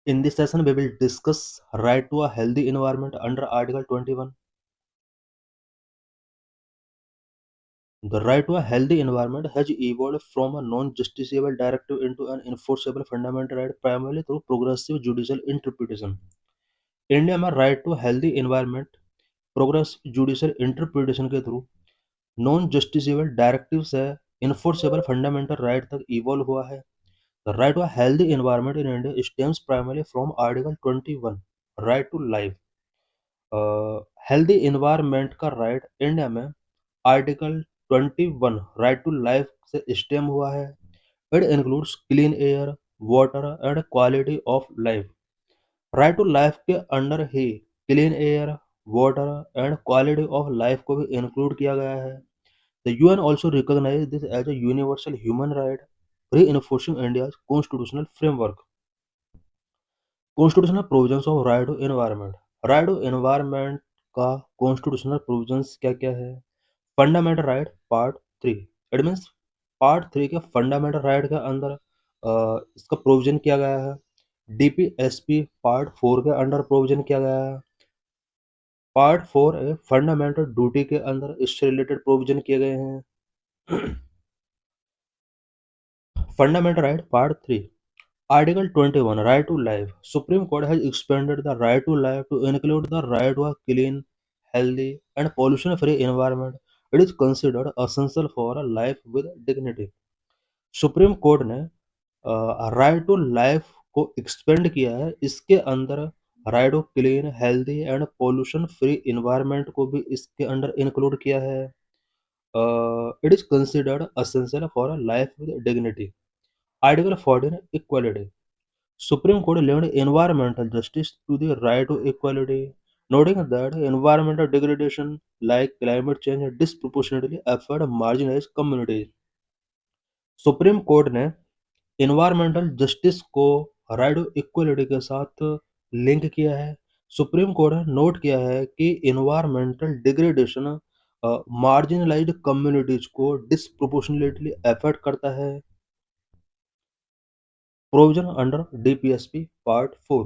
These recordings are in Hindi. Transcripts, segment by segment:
In this session, we will discuss right to a healthy environment under Article 21. The right to a healthy environment has evolved from a non-justiciable directive into an enforceable fundamental right primarily through progressive judicial interpretation. India में right to healthy environment progress judicial interpretation के थ्रू नॉन जस्टिसेबल डायरेक्टिव से इन्फोर्सेबल फंडामेंटल राइट तक इवॉल्व हुआ है. The right to a healthy environment in India stems primarily from article 21 right to life. Healthy environment का राइट इंडिया में आर्टिकल 21 राइट टू लाइफ से स्टेम हुआ है. It includes clean air, water and quality of life. Right to life के अंडर ही clean air, water and quality of life को भी इंक्लूड किया गया है. The UN also recognise this as a universal human right, reinforcing India's constitutional framework. Constitutional provisions of right to environment. Right to environment का कॉन्स्टिट्यूशनल प्रोविजंस क्या क्या है? Fundamental right part 3. It means part 3 के फंडामेंटल राइट के अंदर इसका प्रोविजन किया गया है. डीपीएसपी पार्ट 4 के अंडर प्रोविजन किया गया है. पार्ट 4 ए फंडामेंटल ड्यूटी के अंदर इससे रिलेटेड प्रोविजन किए गए हैं. Fundamental right part 3. Article 21 Right to Life. Supreme Court has expanded the right to life to include the right to a clean, healthy, and pollution-free environment. It is considered essential for a life with dignity. Supreme Court ने राइट टू लाइफ को एक्सपेंड किया है. इसके अंदर right to clean, healthy and pollution free environment को भी इसके अंडर इंक्लूड किया है. It is considered essential for a life with dignity. Article 14 equality. Supreme Court linked environmental justice to the right to equality, noting that environmental degradation like climate change disproportionately affect marginalized communities. Supreme Court ने environmental justice को right to equality के साथ लिंक किया है. सुप्रीम कोर्ट ने नोट किया है कि environmental degradation marginalized communities को disproportionately affect करता है. Provision under DPSP Part 4.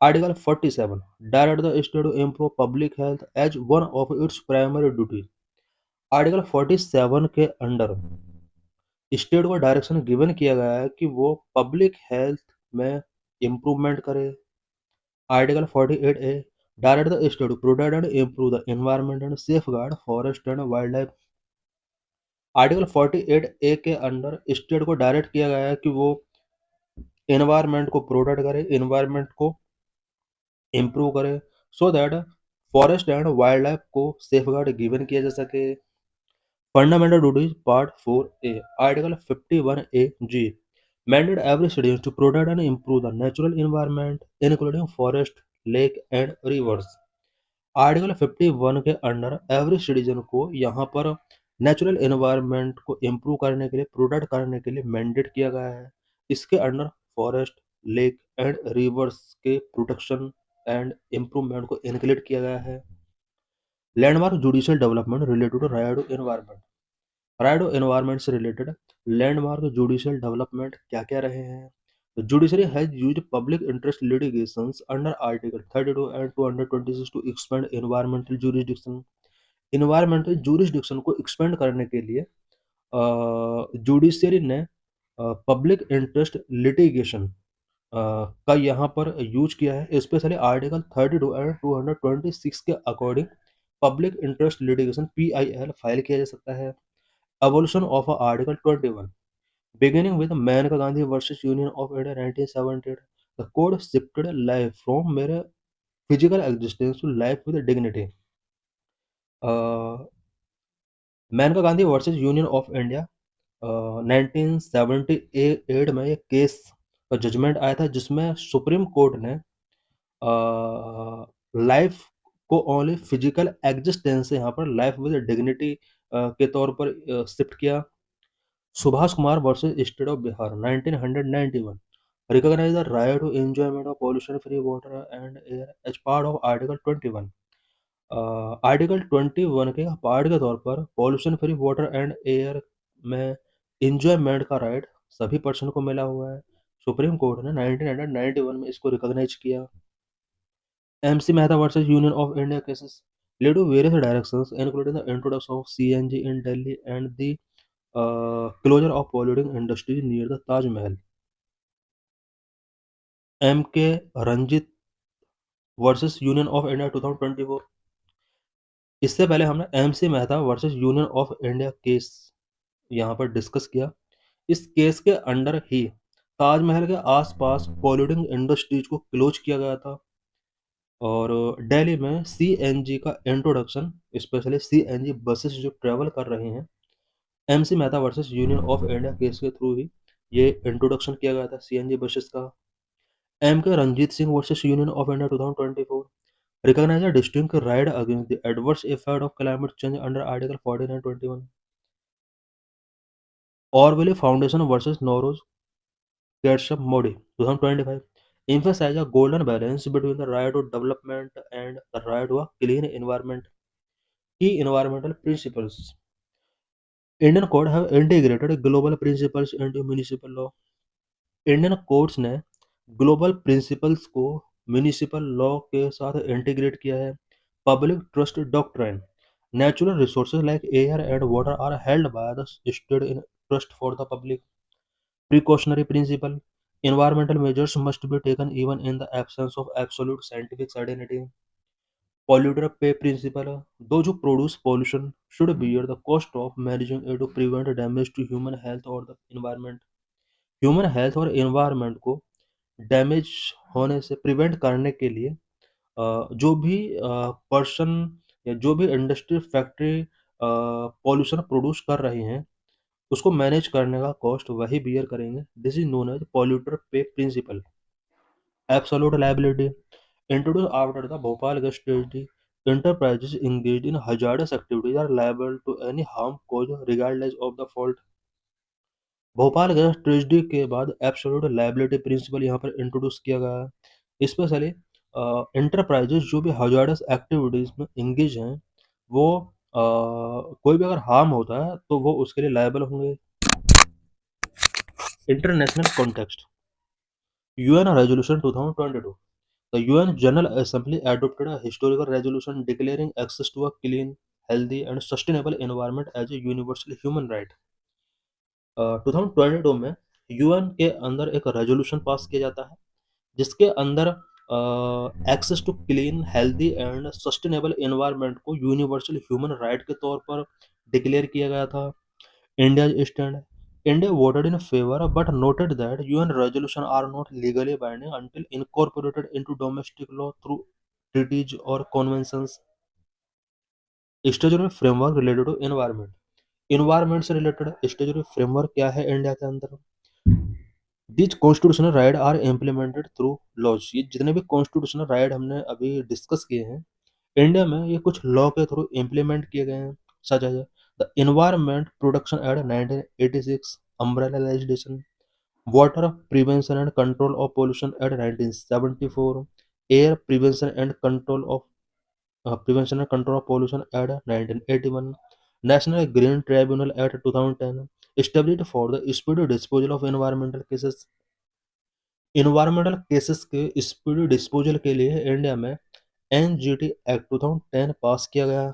Article 47 direct the state to improve public health as one of its primary duties. Article 47 के अंडर स्टेट को डायरेक्शन गिवन किया गया है कि वो पब्लिक हेल्थ में इम्प्रूवमेंट करे. Article 48 A direct the state to protect and improve the environment and safeguard forest and wildlife. Article 48 A के अंडर स्टेट को डायरेक्ट किया गया है कि वो एनवायरनमेंट को प्रोटेक्ट करे, एनवायरनमेंट को इम्प्रूव करे, so that forest and wildlife को सेफगार्ड गिवन किया जा सके. Fundamental duties part 4 A. Article 51 A G mandate every citizen to protect and improve the natural environment including forest, lake and rivers. Article 51 के अंडर एवरी सिटीजन को यहाँ पर नेचुरल एनवायरनमेंट को इम्प्रूव करने के लिए, प्रोटेक्ट करने के लिए मैंडेट किया गया है. इसके under forest, lake and rivers के प्रोटेक्शन एंड इम्प्रूवमेंट को इंक्लूड किया गया है. Landmark judicial development related to right to environment. Right to environment से रिलेटेड लैंडमार्क जुडिशियल डेवलपमेंट क्या क्या रहे हैं? The judiciary has used public interest litigations under Article 32 and 226 to expand environmental jurisdiction. Environmental jurisdiction को expand करने के लिए जुडिशरी ने पब्लिक इंटरेस्ट लिटिगेशन का यहाँ पर यूज किया है. स्पेशली आर्टिकल 32 एंड 226 के according public interest litigation PIL file किया जा सकता है. Evolution of article 21. Beginning with Maneka Gandhi versus Union of India 1978, the code shifted life from mere physical existence to life with dignity. Maneka Gandhi versus Union of India 1978 में ये केस का जजमेंट आया था, जिसमें सुप्रीम कोर्ट ने लाइफ को ओनली फिजिकल एग्जिस्टेंस से यहाँ पर लाइफ विद डिग्निटी के तौर पर शिफ्ट किया. Subhash Kumar versus state of Bihar 1991 recognize the right to enjoyment of pollution free water and air as part of article 21. Article 21 के पार्ट के तौर पर pollution free water and air में इंजॉयमेंट का राइट सभी पर्सन को मिला हुआ है. सुप्रीम कोर्ट ने 1991 में इसको रिकॉग्नाइज किया। MC Mehta versus Union of India cases led to various directions, including the introduction of CNG in Delhi and the closure of polluting industries near the Taj Mahal. MK Ranjit versus Union of India 2024। इससे पहले हमने MC Mehta versus Union of India case यहाँ पर डिस्कस किया। इस केस के अंडर ही ताजमहल के आसपास पॉल्यूटिंग इंडस्ट्रीज को क्लोज किया गया था और दिल्ली में CNG का इंट्रोडक्शन, स्पेशली CNG बसेस जो ट्रेवल कर रहे हैं, MC Mehta versus Union of India case के थ्रू ही ये इंट्रोडक्शन किया गया था CNG बसेस का। MK Ranjit Singh versus Union of India 2024 recognize a distinct right against the adverse effect of climate change under Article 14 and 21. Orwell Foundation versus Nowroz Ketchup Modi 2025 emphasize a golden balance between the right to development and the right to a clean environment. Key environmental principles. Indian court have integrated global principles into municipal law. Indian courts ने ग्लोबल प्रिंसिपल्स को म्युनिसिपल लॉ के साथ इंटीग्रेट किया है। Public trust doctrine natural resources like air and water are held by the state in trust for the public. Precautionary principle environmental measures must be taken even in the absence of absolute scientific certainty. Polluter pay principle those who produce pollution should bear the cost of managing it to prevent damage to human health or the environment. Human health और एनवायरनमेंट को डैमेज होने से प्रिवेंट करने के लिए जो भी पर्सन या जो भी इंडस्ट्री फैक्ट्री पॉल्यूशन प्रोड्यूस कर रहे हैं उसको मैनेज करने का कॉस्ट वही बियर करेंगे। This is known as polluter pay principle. Absolute liability introduce after the Bhopal gas tragedy enterprises engaged in hazardous activities are liable to any harm caused regardless of the fault। Bhopal gas tragedy के बाद एब्सोल्यूट लायबिलिटी प्रिंसिपल यहाँ पर इंट्रोड्यूस किया गया है। स्पेशली इंटरप्राइजेज जो भी हजार्डस एक्टिविटीज में इंगेज हैं वो कोई भी अगर हार्म होता है तो वो उसके लिए लायबल होंगे। International context UN resolution 2022 the UN General Assembly adopted a historical resolution declaring access to a clean healthy and sustainable environment as a universal human right. 2022 में यूएन के अंदर एक रेजोल्यूशन पास किया जाता है जिसके अंदर access to clean healthy and sustainable environment को यूनिवर्सल ह्यूमन राइट के तौर पर डिक्लेयर किया गया था। India stand India voted in favour but noted that UN resolution are not legally binding until incorporated into domestic law through treaties और conventions. Statutory framework related to environment environment से रिलेटेड स्टेचुटरी फ्रेमवर्क क्या है इंडिया के अंदर। This constitutional right are implemented through laws. ये जितने भी कॉन्स्टिट्यूशनल राइट हमने अभी डिस्कस किए हैं इंडिया में ये कुछ लॉ के थ्रू इम्प्लीमेंट किए गए हैं। सच है the environment protection act 1986 umbrella legislation, water prevention and control of pollution act 1974, air prevention and control of pollution act 1981, national green tribunal act 2010 established for the speedy disposal of environmental cases। environmental cases के स्पीडी डिस्पोजल के लिए इंडिया में NGT एक्ट 2010 पास किया गया।